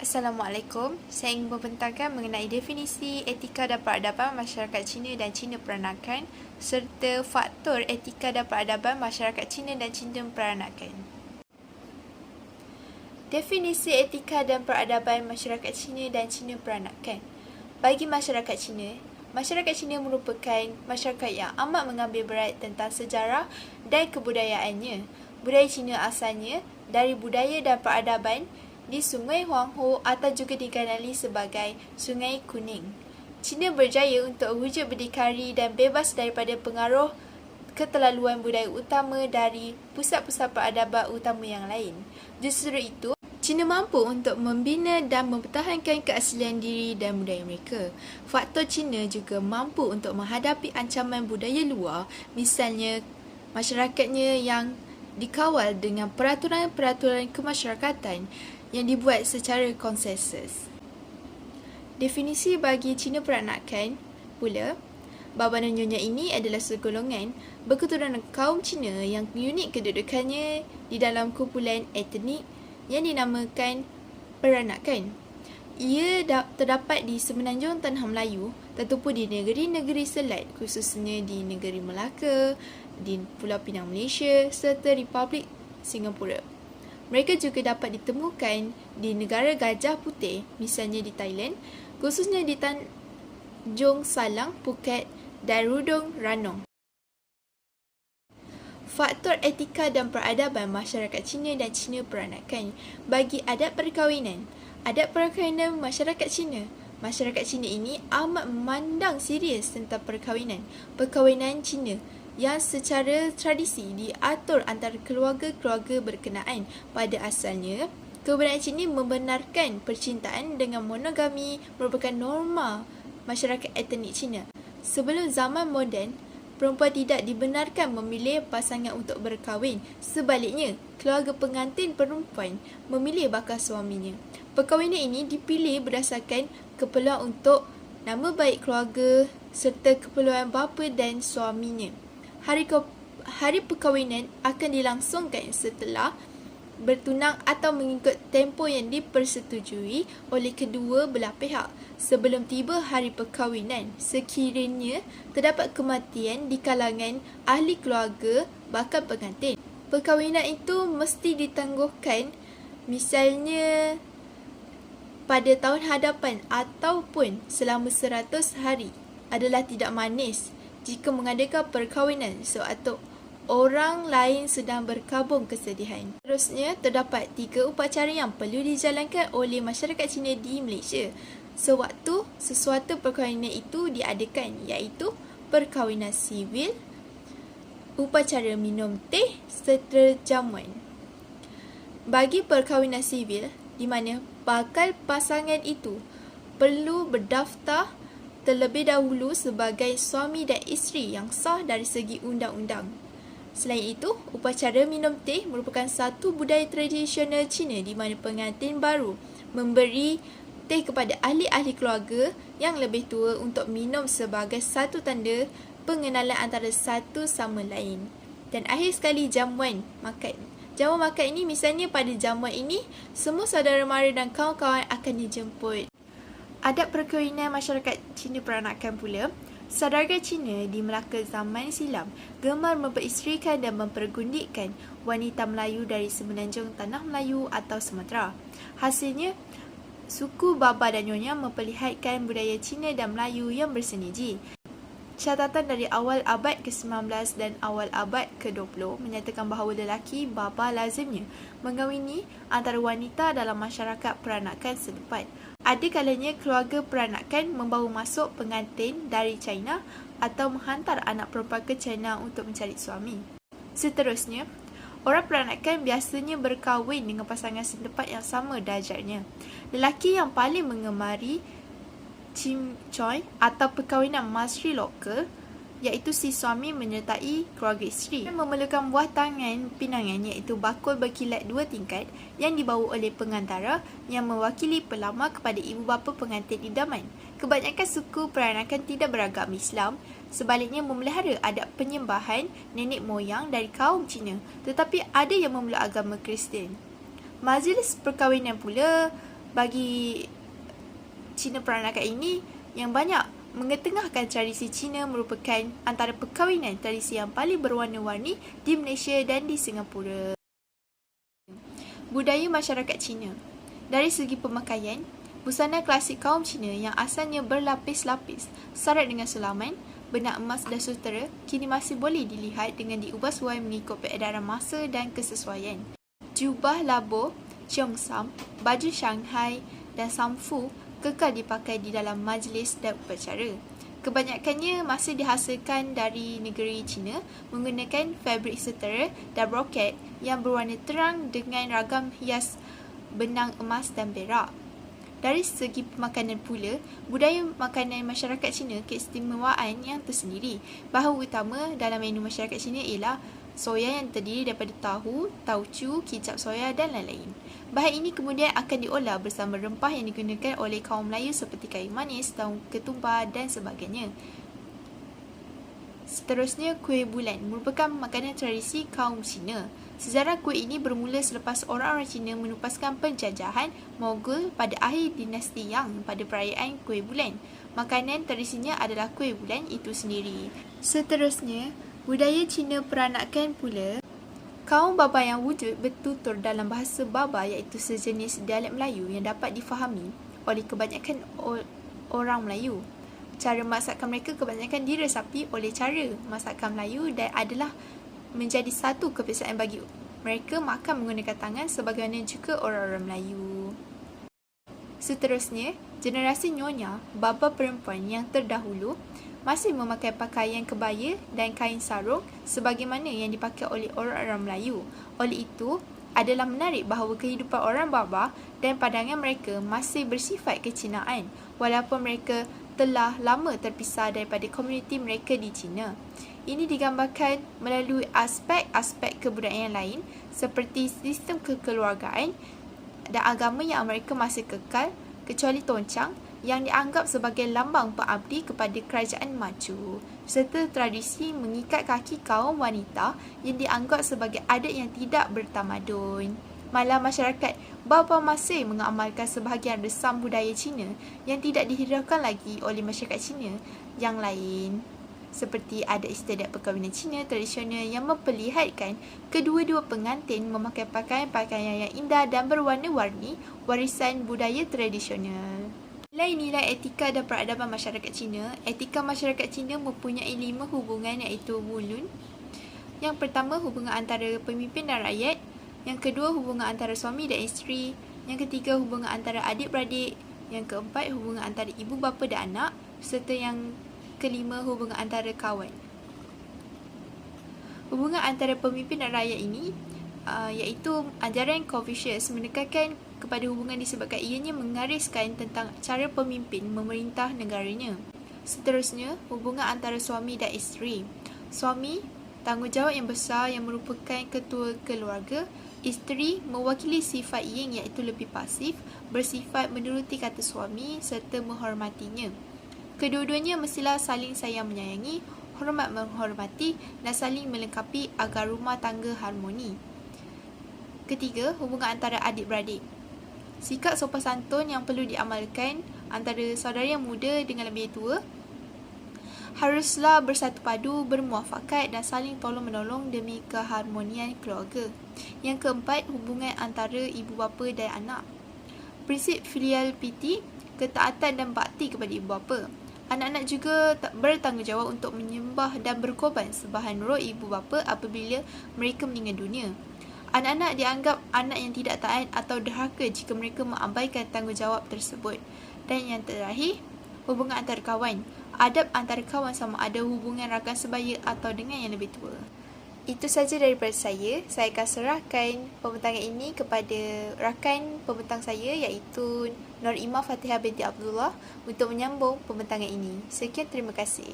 Assalamualaikum. Saya ingin membentangkan mengenai definisi etika dan peradaban masyarakat Cina dan Cina peranakan serta faktor etika dan peradaban masyarakat Cina dan Cina peranakan. Definisi etika dan peradaban masyarakat Cina dan Cina peranakan. Bagi masyarakat Cina merupakan masyarakat yang amat mengambil berat tentang sejarah dan kebudayaannya. Budaya Cina asalnya dari budaya dan peradaban di Sungai Huanghe atau juga dikenali sebagai Sungai Kuning. Cina berjaya untuk wujud berdikari dan bebas daripada pengaruh keterlaluan budaya utama dari pusat-pusat peradaban utama yang lain. Justru itu, Cina mampu untuk membina dan mempertahankan keaslian diri dan budaya mereka. Faktor Cina juga mampu untuk menghadapi ancaman budaya luar, misalnya masyarakatnya yang dikawal dengan peraturan-peraturan kemasyarakatan yang dibuat secara konsensus. Definisi bagi Cina peranakan pula, Baba dan Nyonya ini adalah segolongan berketurunan kaum Cina yang unik kedudukannya di dalam kumpulan etnik yang dinamakan peranakan. Ia terdapat di semenanjung Tanah Melayu, tertumpu di negeri-negeri selat, khususnya di negeri Melaka, di Pulau Pinang Malaysia serta Republik Singapura. Mereka juga dapat ditemukan di negara Gajah Putih, misalnya di Thailand, khususnya di Tanjung Salang, Phuket dan Rudong Ranong. Faktor etika dan peradaban masyarakat Cina dan Cina peranakan bagi adat perkahwinan. Adat perkahwinan masyarakat Cina. Masyarakat Cina ini amat memandang serius tentang perkahwinan. Perkahwinan Cina yang secara tradisi diatur antara keluarga-keluarga berkenaan. Pada asalnya, kebudayaan Cina membenarkan percintaan dengan monogami merupakan norma masyarakat etnik Cina. Sebelum zaman moden, perempuan tidak dibenarkan memilih pasangan untuk berkahwin. Sebaliknya, keluarga pengantin perempuan memilih bakal suaminya. Perkahwinan ini dipilih berdasarkan keperluan untuk nama baik keluarga serta keperluan bapa dan suaminya. Hari perkahwinan akan dilangsungkan setelah bertunang atau mengikut tempoh yang dipersetujui oleh kedua belah pihak. Sebelum tiba hari perkahwinan, sekiranya terdapat kematian di kalangan ahli keluarga bakal pengantin, perkahwinan itu mesti ditangguhkan, misalnya pada tahun hadapan ataupun selama 100 hari. Adalah tidak manis jika mengadakan perkahwinan sewaktu orang lain sedang berkabung kesedihan. Seterusnya, terdapat 3 upacara yang perlu dijalankan oleh masyarakat Cina di Malaysia sewaktu sesuatu perkahwinan itu diadakan, iaitu perkahwinan sivil, upacara minum teh serta jamuan. Bagi perkahwinan sivil, di mana bakal pasangan itu perlu berdaftar terlebih dahulu sebagai suami dan isteri yang sah dari segi undang-undang. Selain itu, upacara minum teh merupakan satu budaya tradisional Cina di mana pengantin baru memberi teh kepada ahli-ahli keluarga yang lebih tua untuk minum sebagai satu tanda pengenalan antara satu sama lain. Dan akhir sekali, jamuan makan. Jamuan makan ini misalnya pada jamuan ini, semua saudara mara dan kawan-kawan akan dijemput. Adat perkahwinan masyarakat Cina peranakan pula, saudagar Cina di Melaka zaman silam gemar memperisterikan dan mempergundikkan wanita Melayu dari semenanjung Tanah Melayu atau Sumatera. Hasilnya, suku Baba dan Nyonya memperlihatkan budaya Cina dan Melayu yang bersinergi. Catatan dari awal abad ke-19 dan awal abad ke-20 menyatakan bahawa lelaki Baba lazimnya mengahwini antara wanita dalam masyarakat peranakan setempat. Ada kalanya keluarga peranakan membawa masuk pengantin dari China atau menghantar anak perempuan ke China untuk mencari suami. Seterusnya, orang peranakan biasanya berkahwin dengan pasangan setempat yang sama darjatnya. Lelaki yang paling mengemari Chim Choi atau perkahwinan masri lokal, iaitu si suami menyertai keluarga isteri. Memerlukan buah tangan pinangan, iaitu bakul berkilat 2 tingkat yang dibawa oleh pengantara yang mewakili pelamar kepada ibu bapa pengantin idaman. Kebanyakan suku peranakan tidak beragama Islam, sebaliknya memelihara adat penyembahan nenek moyang dari kaum Cina, tetapi ada yang memeluk agama Kristian. Majlis perkahwinan pula Bagi Cina peranakan ini yang banyak mengetengahkan tradisi Cina merupakan antara perkahwinan tradisi yang paling berwarna-warni di Malaysia dan di Singapura. Budaya masyarakat Cina. Dari segi pemakaian, busana klasik kaum Cina yang asalnya berlapis-lapis, syarat dengan sulaman, benang emas dan sutera, kini masih boleh dilihat dengan diubah suai mengikut peredaran masa dan kesesuaian. Jubah labor, cheongsam, baju Shanghai dan samfu kekal dipakai di dalam majlis dan upacara. Kebanyakannya masih dihasilkan dari negeri China menggunakan fabrik sutera dan brokat yang berwarna terang dengan ragam hias benang emas dan perak. Dari segi pemakanan pula, budaya makanan masyarakat Cina keistimewaan yang tersendiri. Bahan utama dalam menu masyarakat Cina ialah soya yang terdiri daripada tahu, tauco, kicap soya dan lain-lain. Bahan ini kemudian akan diolah bersama rempah yang digunakan oleh kaum Melayu seperti kayu manis, daun ketumbar dan sebagainya. Seterusnya, kuih bulan merupakan makanan tradisi kaum Cina. Sejarah kuih ini bermula selepas orang-orang Cina menupaskan penjajahan Mogul pada akhir dinasti Yang pada perayaan kuih bulan. Makanan tradisinya adalah kuih bulan itu sendiri. Seterusnya, budaya Cina peranakan pula. Kaum Baba yang wujud bertutur dalam bahasa Baba iaitu sejenis dialek Melayu yang dapat difahami oleh kebanyakan orang Melayu. Cara masakan mereka kebanyakan diresapi oleh cara masakan Melayu dan adalah menjadi satu kebiasaan bagi mereka makan menggunakan tangan sebagaimana juga orang-orang Melayu. Seterusnya, generasi nyonya, baba perempuan yang terdahulu masih memakai pakaian kebaya dan kain sarung sebagaimana yang dipakai oleh orang-orang Melayu. Oleh itu, adalah menarik bahawa kehidupan orang baba dan pandangan mereka masih bersifat kecinaan walaupun mereka telah lama terpisah daripada komuniti mereka di China. Ini digambarkan melalui aspek-aspek kebudayaan lain seperti sistem kekeluargaan dan agama yang mereka masih kekal kecuali toncang yang dianggap sebagai lambang pengabdi kepada kerajaan maju, serta tradisi mengikat kaki kaum wanita yang dianggap sebagai adat yang tidak bertamadun. Malah masyarakat Baba masih mengamalkan sebahagian resam budaya Cina yang tidak dihiraukan lagi oleh masyarakat Cina yang lain, seperti adat istiadat perkahwinan Cina tradisional yang memperlihatkan kedua-dua pengantin memakai pakaian-pakaian yang indah dan berwarna-warni warisan budaya tradisional. Nilai-nilai etika dan peradaban masyarakat Cina. Etika masyarakat Cina mempunyai 5 hubungan iaitu wulun. Yang pertama, hubungan antara pemimpin dan rakyat. Yang kedua, hubungan antara suami dan isteri. Yang ketiga, hubungan antara adik-beradik. Yang keempat, hubungan antara ibu bapa dan anak. Serta yang kelima, hubungan antara kawan. Hubungan antara pemimpin dan rakyat ini iaitu ajaran Confucius menekankan kepada hubungan disebabkan ianya mengariskan tentang cara pemimpin memerintah negaranya. Seterusnya, hubungan antara suami dan isteri. Suami, tanggungjawab yang besar yang merupakan ketua keluarga. Isteri mewakili sifat yin iaitu lebih pasif, bersifat menuruti kata suami serta menghormatinya. Kedua-duanya mestilah saling sayang menyayangi, hormat menghormati dan saling melengkapi agar rumah tangga harmoni. Ketiga, hubungan antara adik-beradik. Sikap sopan santun yang perlu diamalkan antara saudara yang muda dengan lebih tua haruslah bersatu padu, bermuafakat dan saling tolong-menolong demi keharmonian keluarga. Yang keempat, hubungan antara ibu bapa dan anak. Prinsip filial piety, ketaatan dan bakti kepada ibu bapa. Anak-anak juga bertanggungjawab untuk menyembah dan berkorban sembahan roh ibu bapa apabila mereka meninggal dunia. Anak-anak dianggap anak yang tidak taat atau derhaka jika mereka mengabaikan tanggungjawab tersebut. Dan yang terakhir, hubungan antara kawan. Adab antara kawan sama ada hubungan rakan sebaya atau dengan yang lebih tua. Itu saja daripada saya. Saya akan serahkan pembentangan ini kepada rakan pembentang saya iaitu Nur Imah Fatihah binti Abdullah untuk menyambung pembentangan ini. Sekian, terima kasih.